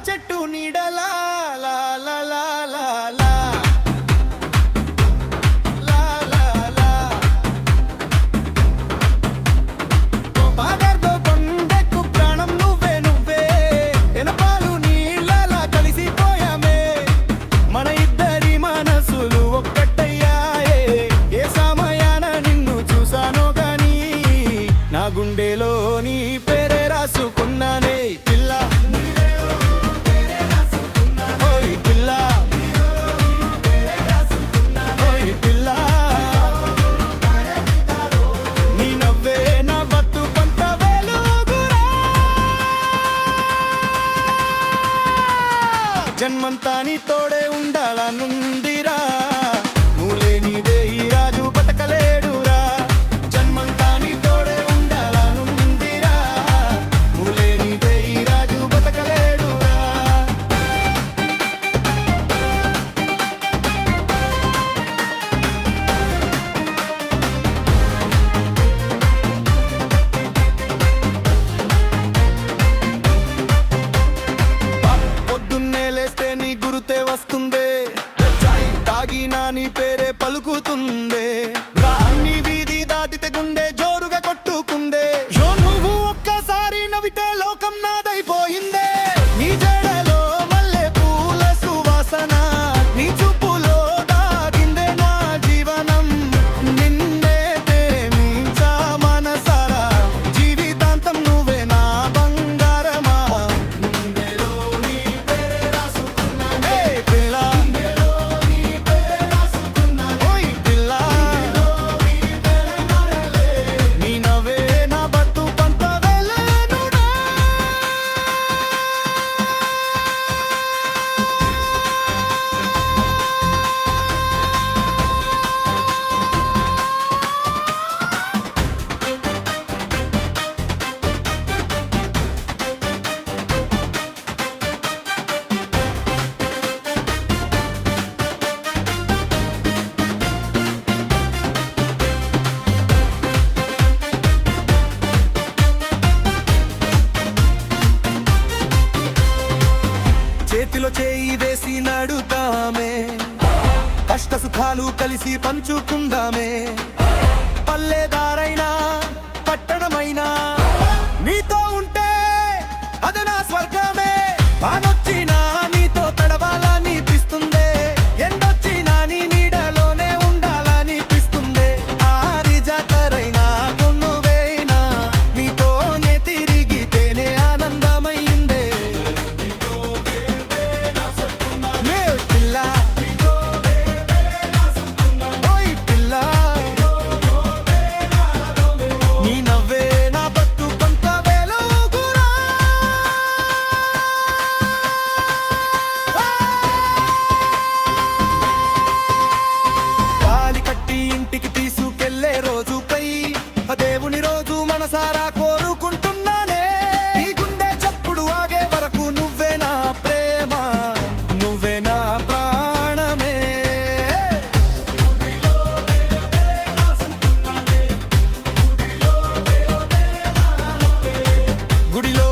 చెట్టు నీడలా లా లా లా లా లా లా లా లా పాదర్దో కొండకు ప్రాణం నువ్వే నువ్వే ఎనపాలు నీళ్ళలా కలిసిపోయామే మన ఇద్దరి మనసులు ఒక్కటయ్యాయే ఏ సమయాన నిన్ను చూసానో గాని నా గుండెలో నీ పేరే రాసుకున్నానే పిల్ల జన్మంతా నీ తోడే ఉండాలనుందిరా నువ్వు లేనిదే ఈ రాజు బతకలేడురా జన్మంతా నీ తోడే ఉండాలనుందిరా నువ్వు లేనిదే ఈ రాజు బతకలేడురా గురుతే వస్తుందే తాగినా నీ పేరే పలుకుతుందే నీ వీధి దాటితే గుండె జోరుగా కొట్టుకుందే నువ్వు ఒక్కసారి నవ్వితే లోకం నాదైపోయిందే నీ జడలో మల్లె పూల సువాసన నీ చూపులో దాగిందే నా జీవనం నిన్నే ప్రేమించా మనసారా జీవితాంతం నువ్వే నా బంగారమా చేతిలో చేయి వేసి నడుతామే కష్ట సుఖాలు కలిసి పంచుకుందామే పల్లెదారైనా పట్టణమైనా నీతో ఉంటే అది నా స్వర్గమే వానొచ్చినా నీతో తడవాలనిపిస్తుందే ఎండొచ్చినా నీ నీడలోనే ఉండాలనిపిస్తుందే ఆరి జాతరైనా కొన్నువేనా నీతోనే తిరిగితేనే ఆనందమైందే ఇంటికి తీసుకెళ్లే రోజుపై దేవుని రోజు మనసారా కోరుకుంటున్నానే ఈ గుండె చప్పుడు ఆగే వరకు నువ్వే నా ప్రేమ నువ్వే నా ప్రాణమే గుడిలో